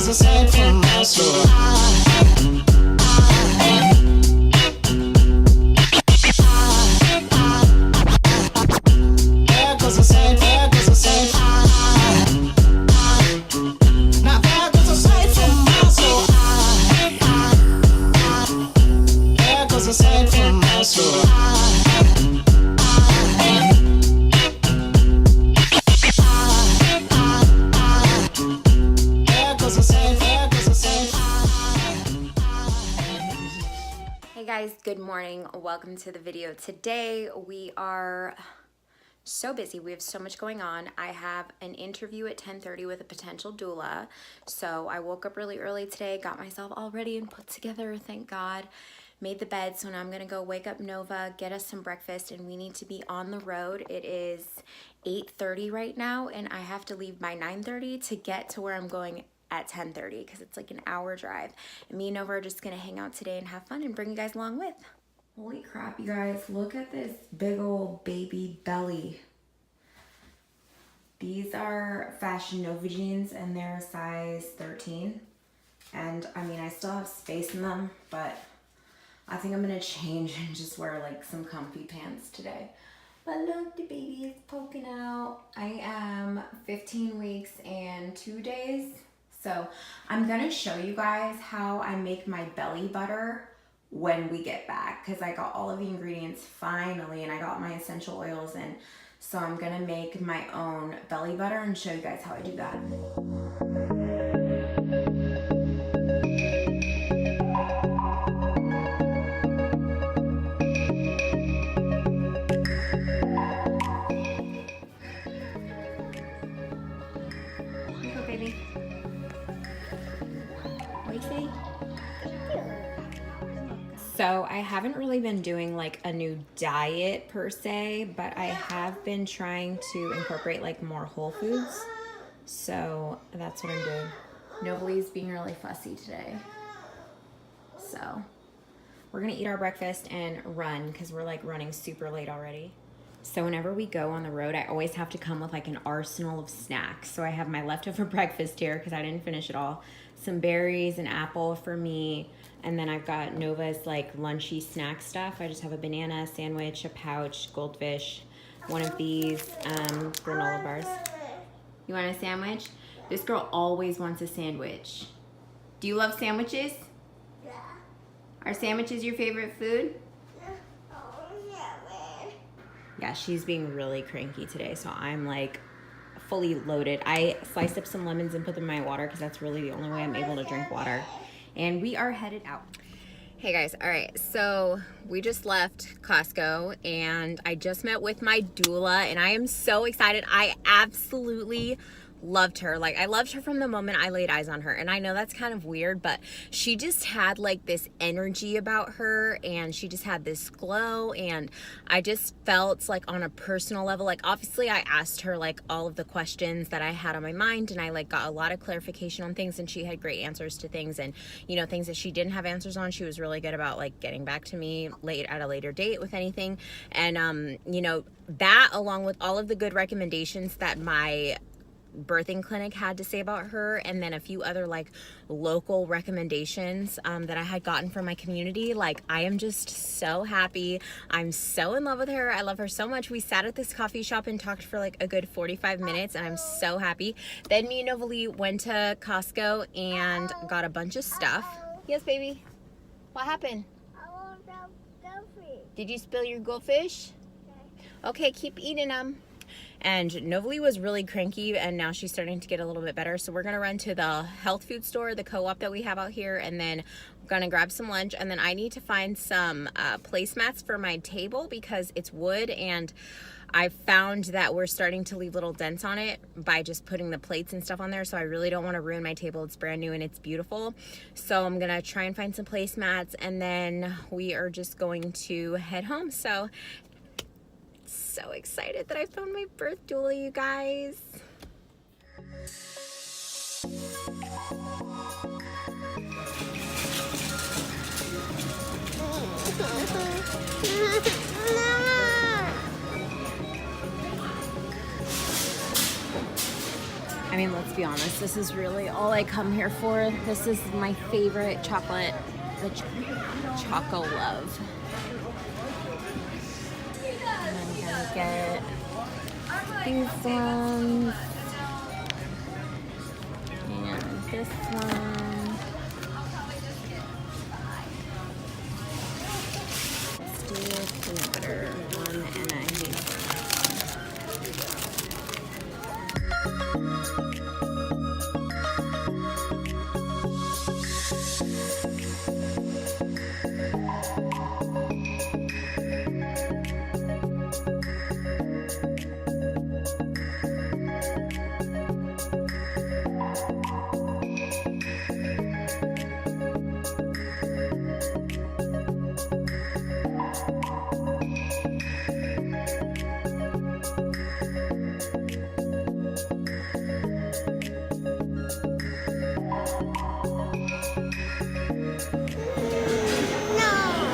'cause aside from my soul, good morning. Welcome to the video. Today we are so busy. We have so much going on. I have an interview at 10:30 with a potential doula. So I woke up really early today, got myself all ready and put together, thank God. Made the bed, so now I'm gonna go wake up Nova, get us some breakfast, and we need to be on the road. It is 8:30 right now, and I have to leave by 9:30 to get to where I'm going at 10:30 because it's like an hour drive. And me and Nova are just gonna hang out today and have fun and bring you guys along with. Holy crap, you guys, look at this big old baby belly. These are Fashion Nova jeans and they're size 13. And I mean, I still have space in them, but I think I'm gonna change and just wear like some comfy pants today. But look, the baby is poking out. I am 15 weeks and 2 days. So I'm gonna show you guys how I make my belly butter when we get back, because I got all of the ingredients finally and I got my essential oils in. So I'm gonna make my own belly butter and show you guys how I do that. So I haven't really been doing like a new diet per se, but I have been trying to incorporate like more whole foods. So that's what I'm doing. Novaly's being really fussy today. So we're gonna eat our breakfast and run because we're like running super late already. So whenever we go on the road, I always have to come with like an arsenal of snacks. So I have my leftover breakfast here because I didn't finish it all. Some berries, an apple for me, and then I've got Nova's like lunchy snack stuff. I just have a banana, a sandwich, a pouch, goldfish, one of these granola bars. You want a sandwich? This girl always wants a sandwich. Do you love sandwiches? Yeah. Are sandwiches your favorite food? Yeah, she's being really cranky today, so I'm like fully loaded. I sliced up some lemons and put them in my water because that's really the only way I'm able to drink water. And we are headed out. Hey guys, all right, so we just left Costco and I just met with my doula and I am so excited. I absolutely loved her. Like, I loved her from the moment I laid eyes on her. And I know that's kind of weird, but she just had like this energy about her and she just had this glow, and I just felt like on a personal level, like obviously I asked her like all of the questions that I had on my mind and I like got a lot of clarification on things, and she had great answers to things, and you know, things that she didn't have answers on, she was really good about like getting back to me at a later date with anything. And you know, that along with all of the good recommendations that my birthing clinic had to say about her, and then a few other like local recommendations that I had gotten from my community, like I am just so happy. I'm so in love with her. I love her so much. We sat at this coffee shop and talked for like a good 45 minutes and I'm so happy. Then me and Novaly went to Costco and got a bunch of stuff. Yes, baby. What happened? I want that goldfish. Did you spill your goldfish? Okay, keep eating them. And Novaly was really cranky and now she's starting to get a little bit better. So we're gonna run to the health food store, the co-op that we have out here, and then we're gonna grab some lunch. And then I need to find some placemats for my table because it's wood, and I found that we're starting to leave little dents on it by just putting the plates and stuff on there. So I really don't want to ruin my table. It's brand new and it's beautiful. So I'm gonna try and find some placemats, and then we are just going to head home. So excited that I found my birth doula, you guys. mean, let's be honest, this is really all I come here for. This is my favorite chocolate, the Choco Love. And I'm gonna get these ones and this one. Let's do peanut butter one and a hazelnut.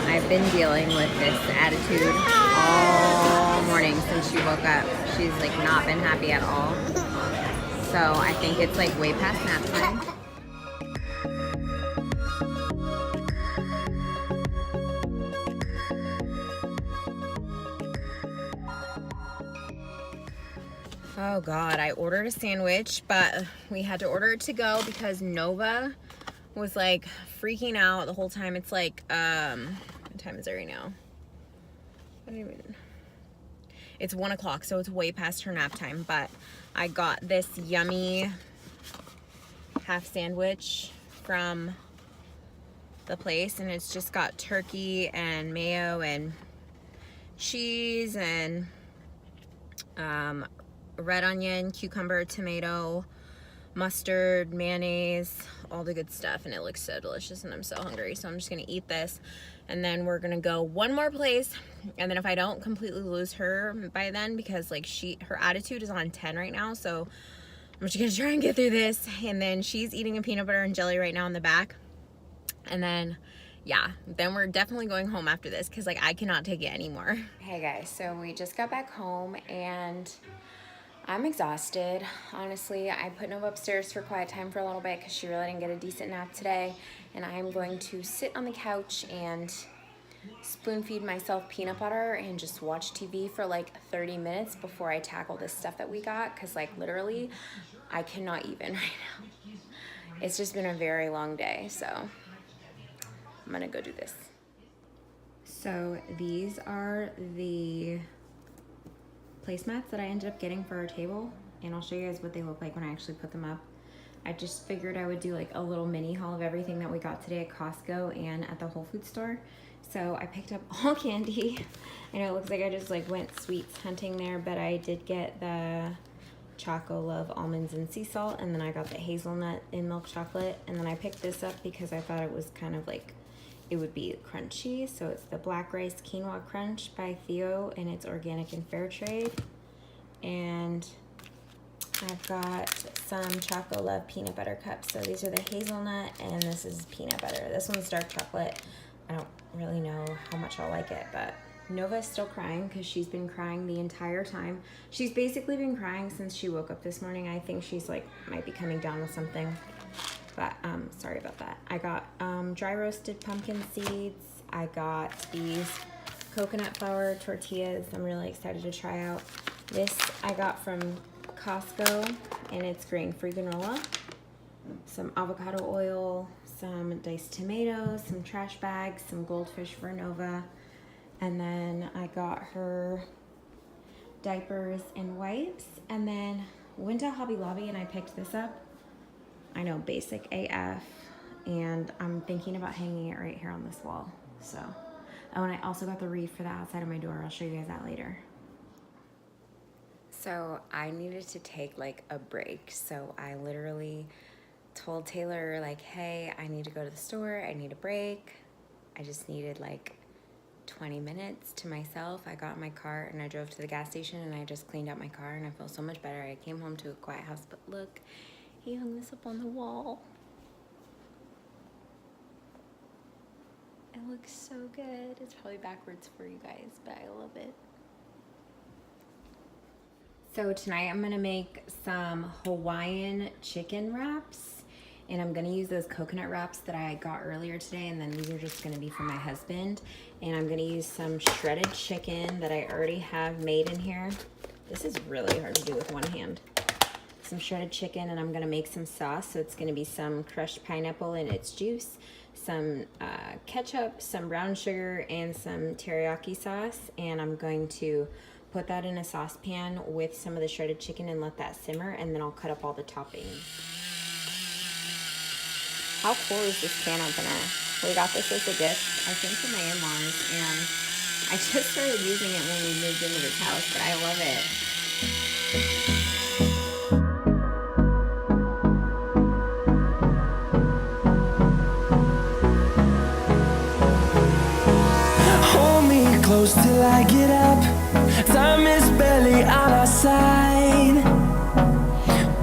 I've been dealing with this attitude all morning since she woke up. She's like not been happy at all. So I think it's like way past nap time. Oh God, I ordered a sandwich, but we had to order it to go because Nova was like freaking out the whole time. It's like, what time is it right now? I don't even, it's 1 o'clock, so it's way past her nap time, but I got this yummy half sandwich from the place, and it's just got turkey and mayo and cheese and red onion, cucumber, tomato, mustard, mayonnaise, all the good stuff, and it looks so delicious, and I'm so hungry, so I'm just gonna eat this, and then we're gonna go one more place, and then if I don't completely lose her by then, because like her attitude is on 10 right now, so I'm just gonna try and get through this, and then she's eating a peanut butter and jelly right now in the back, and then yeah, then we're definitely going home after this, because like I cannot take it anymore. Hey guys, so we just got back home, and I'm exhausted, honestly. I put Nova upstairs for quiet time for a little bit because she really didn't get a decent nap today. And I'm going to sit on the couch and spoon feed myself peanut butter and just watch TV for like 30 minutes before I tackle this stuff that we got. Because like literally, I cannot even right now. It's just been a very long day, so I'm gonna go do this. So these are the placemats that I ended up getting for our table, and I'll show you guys what they look like when I actually put them up. I just figured I would do like a little mini haul of everything that we got today at Costco and at the Whole Foods store. So I picked up all candy. I know it looks like I just like went sweets hunting there, but I did get the Choco Love almonds and sea salt, and then I got the hazelnut and milk chocolate, and then I picked this up because I thought it was kind of like it would be crunchy. So it's the Black Rice Quinoa Crunch by Theo, and it's organic and fair trade. And I've got some Choco Love peanut butter cups. So these are the hazelnut, and this is peanut butter. This one's dark chocolate. I don't really know how much I'll like it, but Nova's still crying because she's been crying the entire time. She's basically been crying since she woke up this morning. I think she's like might be coming down with something. But sorry about that. I got dry roasted pumpkin seeds. I got these coconut flour tortillas I'm really excited to try out. This I got from Costco, and it's grain-free granola. Some avocado oil, some diced tomatoes, some trash bags, some goldfish for Nova. And then I got her diapers and wipes. And then went to Hobby Lobby and I picked this up. I know, basic AF, and I'm thinking about hanging it right here on this wall. So, oh, and I also got the wreath for the outside of my door. I'll show you guys that later. So I needed to take like a break. So I literally told Taylor like, hey, I need to go to the store. I need a break. I just needed like 20 minutes to myself. I got in my car and I drove to the gas station, and I just cleaned out my car, and I feel so much better. I came home to a quiet house, but look, he hung this up on the wall. It looks so good. It's probably backwards for you guys, but I love it. So tonight I'm gonna make some Hawaiian chicken wraps, and I'm gonna use those coconut wraps that I got earlier today, and then these are just gonna be for my husband. And I'm gonna use some shredded chicken that I already have made in here. This is really hard to do with one hand. Some shredded chicken, and I'm gonna make some sauce. So it's gonna be some crushed pineapple and its juice, some ketchup, some brown sugar, and some teriyaki sauce. And I'm going to put that in a saucepan with some of the shredded chicken and let that simmer, and then I'll cut up all the toppings. How cool is this can opener? We got this as a gift, I think, from my in-laws, and I just started using it when we moved into this house, but I love it. Hold me close till I get up. Time is barely on our side.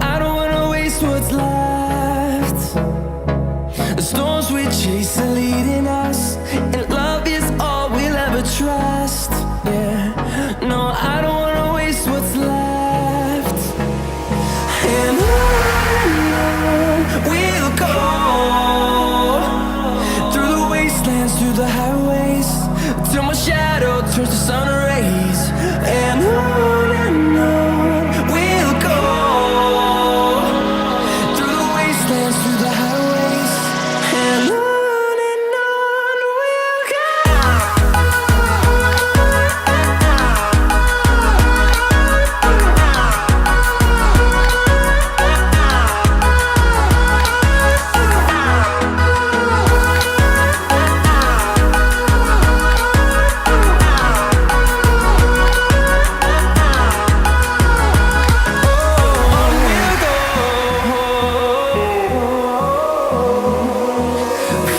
I don't wanna waste what's left. The storms we chase are leading us, and love is all we'll ever trust. Yeah, no, I don't wanna waste what's left. And on we'll go, through the wastelands, through the highways, till my shadow turns to sun rays. And on we'll go, through the wastelands, through the highways, and on we'll go.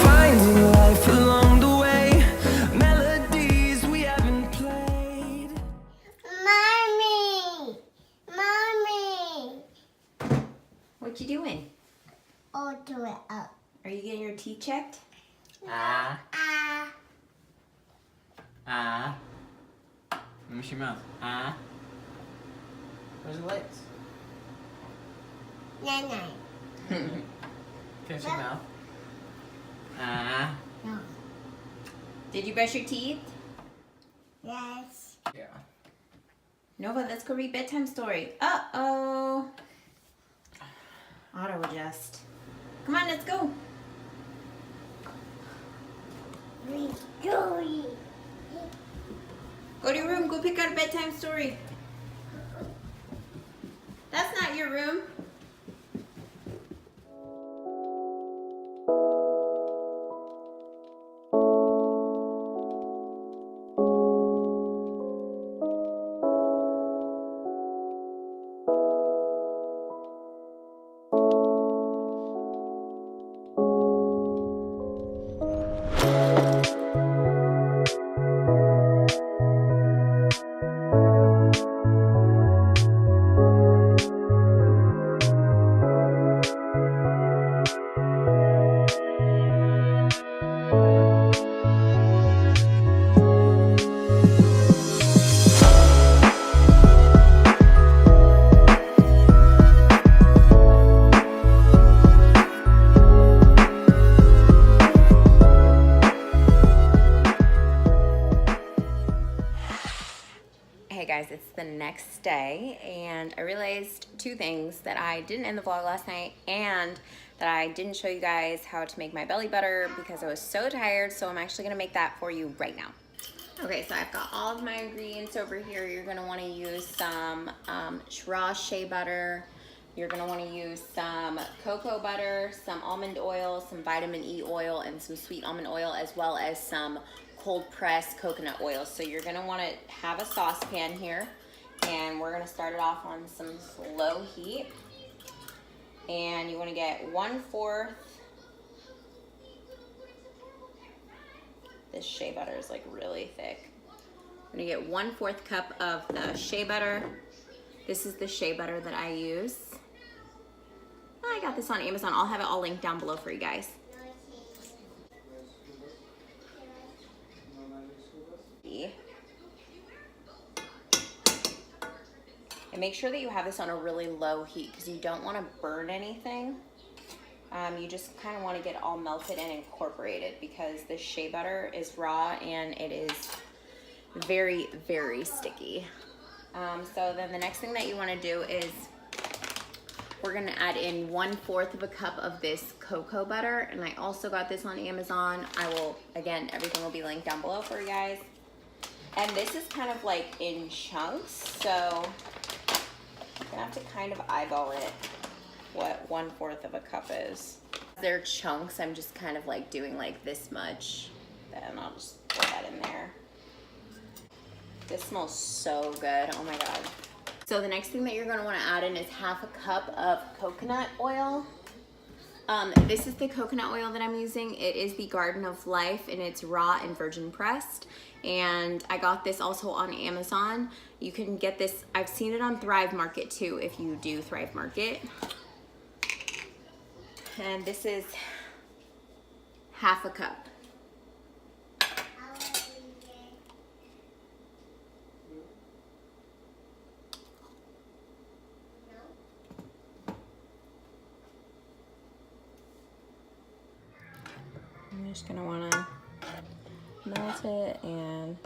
Finding life along the way, melodies we haven't played. Mommy! Mommy! What you doing? Open it up. Are you getting your teeth checked? Ah. Ah. Let me see your mouth. Ah. Where's the lights? Nana. Finish your mouth. Ah. No. Did you brush your teeth? Yes. Yeah. Nova, let's go read bedtime story. Uh-oh. Auto adjust. Come on, let's go. We do it. Go to your room. Go pick out a bedtime story. That's not your room. Hey guys, it's the next day, and I realized two things: that I didn't end the vlog last night, and that I didn't show you guys how to make my belly butter because I was so tired. So I'm actually gonna make that for you right now. Okay, so I've got all of my ingredients over here. You're gonna wanna use some raw shea butter. You're gonna wanna use some cocoa butter, some almond oil, some vitamin E oil, and some sweet almond oil, as well as some cold pressed coconut oil. So you're gonna wanna have a saucepan here, and we're gonna start it off on some low heat. And you wanna get 1/4. This shea butter is like really thick. I'm gonna get 1/4 cup of the shea butter. This is the shea butter that I use. I got this on Amazon. I'll have it all linked down below for you guys. And make sure that you have this on a really low heat because you don't want to burn anything. You just kind of want to get all melted and incorporated because the shea butter is raw and it is very, very sticky. So then the next thing that you want to do is we're going to add in 1/4 of a cup of this cocoa butter. And I also got this on Amazon. I will, again, everything will be linked down below for you guys. And this is kind of like in chunks. So I'm going to have to kind of eyeball it, what 1/4 of a cup is. They're chunks. I'm just kind of like doing like this much. Then I'll just put that in there. This smells so good. Oh my God. So the next thing that you're gonna wanna add in is 1/2 cup of coconut oil. This is the coconut oil that I'm using. It is the Garden of Life and it's raw and virgin pressed. And I got this also on Amazon. You can get this, I've seen it on Thrive Market too, if you do Thrive Market. And this is 1/2 cup. I'm just gonna wanna melt it and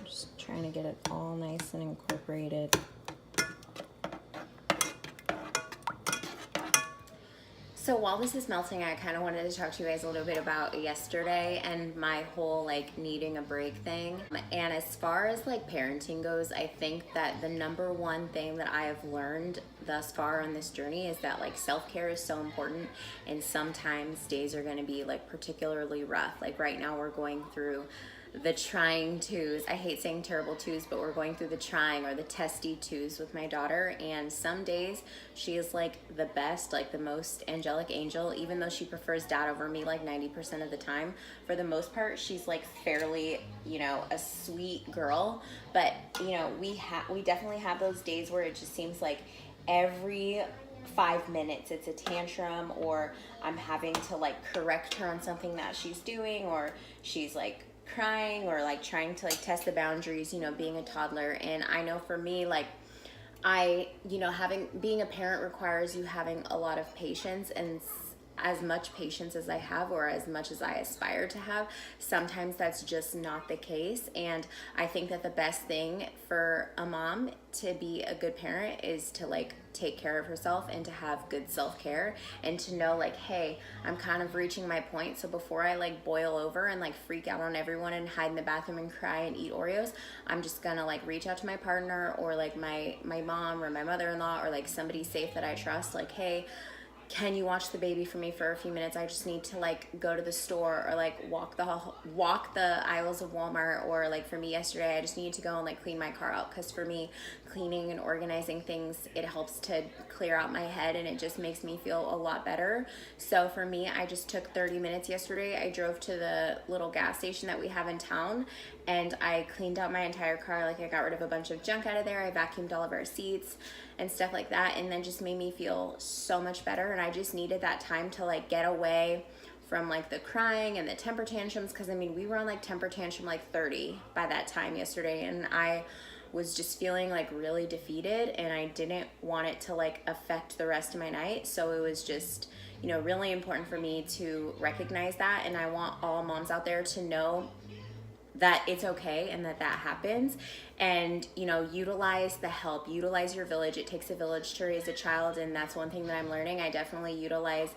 just trying to get it all nice and incorporated. So while this is melting, I kind of wanted to talk to you guys a little bit about yesterday and my whole like needing a break thing. And as far as like parenting goes, I think that the #1 thing that I have learned thus far on this journey is that like self-care is so important, and sometimes days are going to be like particularly rough. Like right now we're going through the trying twos. I hate saying terrible twos, but we're going through the trying or the testy twos with my daughter. And some days she is like the best, like the most angelic angel, even though she prefers dad over me like 90% of the time. For the most part, she's like fairly, you know, a sweet girl. But, you know, we definitely have those days where it just seems like every 5 minutes it's a tantrum, or I'm having to like correct her on something that she's doing, or she's like crying, or like trying to like test the boundaries, you know, being a toddler. And I know for me, like you know, being a parent requires you having a lot of patience, and as much patience as I have, or as much as I aspire to have, sometimes that's just not the case. And I think that the best thing for a mom to be a good parent is to like take care of herself and to have good self-care, and to know like, hey, I'm kind of reaching my point, so before I like boil over and like freak out on everyone and hide in the bathroom and cry and eat Oreos, I'm just gonna like reach out to my partner, or like my mom or my mother-in-law, or like somebody safe that I trust, like, hey, can you watch the baby for me for a few minutes? I just need to like go to the store, or like walk the aisles of Walmart, or like for me yesterday, I just needed to go and like clean my car out, because for me, cleaning and organizing things, it helps to clear out my head, and it just makes me feel a lot better. So for me, I just took 30 minutes yesterday. I drove to the little gas station that we have in town, and I cleaned out my entire car. Like I got rid of a bunch of junk out of there. I vacuumed all of our seats and stuff like that, and then just made me feel so much better. And I just needed that time to like get away from like the crying and the temper tantrums, because I mean, we were on like temper tantrum like 30 by that time yesterday, and I was just feeling like really defeated, and I didn't want it to like affect the rest of my night. So it was just, you know, really important for me to recognize that. And I want all moms out there to know that it's okay, and that happens. And, you know, utilize the help, utilize your village. It takes a village to raise a child, and that's one thing that I'm learning. I definitely utilize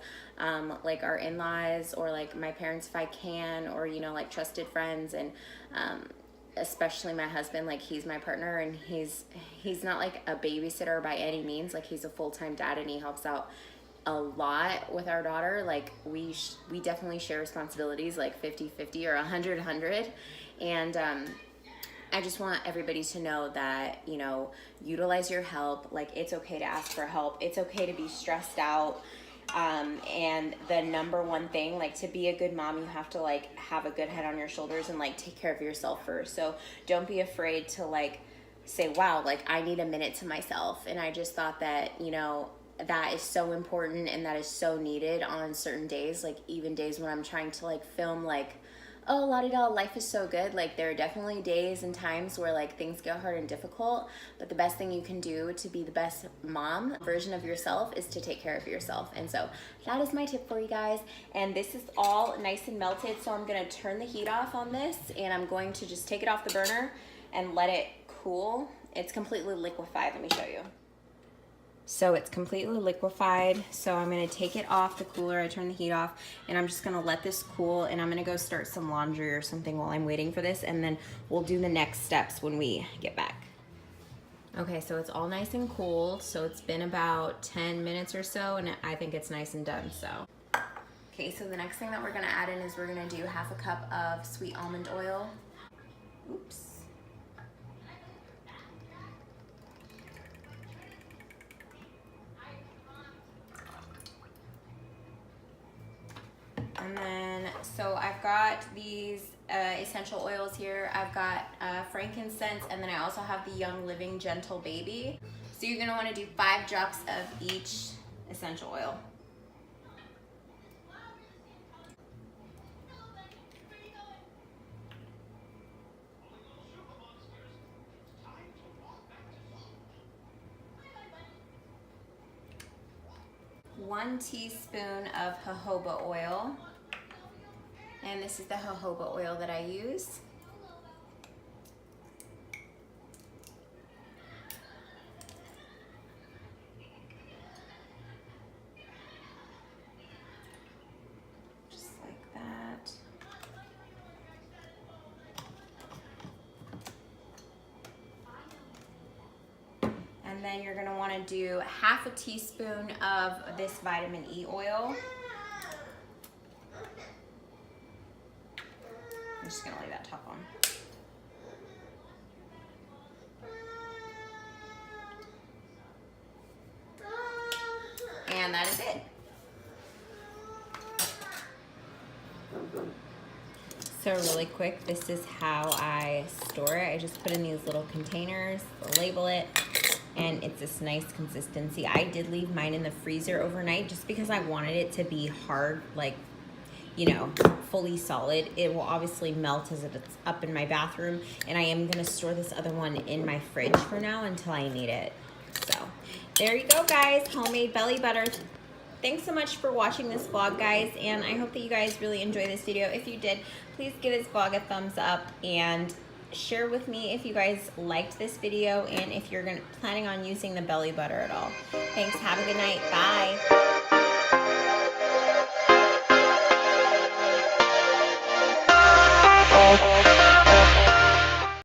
like our in-laws, or like my parents if I can, or, you know, like trusted friends, and especially my husband. Like he's my partner, and he's not like a babysitter by any means. Like he's a full-time dad, and he helps out a lot with our daughter. Like we definitely share responsibilities, like 50-50 or 100-100. And I just want everybody to know that, you know, utilize your help. Like it's okay to ask for help. It's okay to be stressed out. And the #1 thing, like to be a good mom, you have to like have a good head on your shoulders and like take care of yourself first. So don't be afraid to like say, wow, like I need a minute to myself. And I just thought that, you know, that is so important, and that is so needed on certain days, like even days when I'm trying to like film like oh, la-di-da, life is so good. Like, there are definitely days and times where like things get hard and difficult, but the best thing you can do to be the best mom version of yourself is to take care of yourself. And so that is my tip for you guys. And this is all nice and melted, so I'm gonna turn the heat off on this, and I'm going to just take it off the burner and let it cool. It's completely liquefied. Let me show you. So it's completely liquefied. So I'm gonna take it off the cooler. I turn the heat off, and I'm just gonna let this cool, and I'm gonna go start some laundry or something while I'm waiting for this, and then we'll do the next steps when we get back. Okay, so it's all nice and cool. So it's been about 10 minutes or so, and I think it's nice and done, so. Okay, so the next thing that we're gonna add in is we're gonna do 1/2 cup of sweet almond oil. Oops. And then, so I've got these essential oils here. I've got frankincense, and then I also have the Young Living Gentle Baby. So you're gonna wanna do 5 drops of each essential oil. One teaspoon of jojoba oil. And this is the jojoba oil that I use. Just like that. And then you're gonna wanna do 1/2 teaspoon of this vitamin E oil. I'm just gonna leave that top on. And that is it. So really quick, this is how I store it. I just put in these little containers, label it, and it's this nice consistency. I did leave mine in the freezer overnight just because I wanted it to be hard, like, you know, fully solid. It will obviously melt as it's up in my bathroom, and I am gonna store this other one in my fridge for now until I need it. So there you go, guys, homemade belly butter. Thanks so much for watching this vlog, guys, and I hope that you guys really enjoy this video. If you did, please give this vlog a thumbs up and share with me if you guys liked this video and if you're planning on using the belly butter at all. Thanks, have a good night, bye.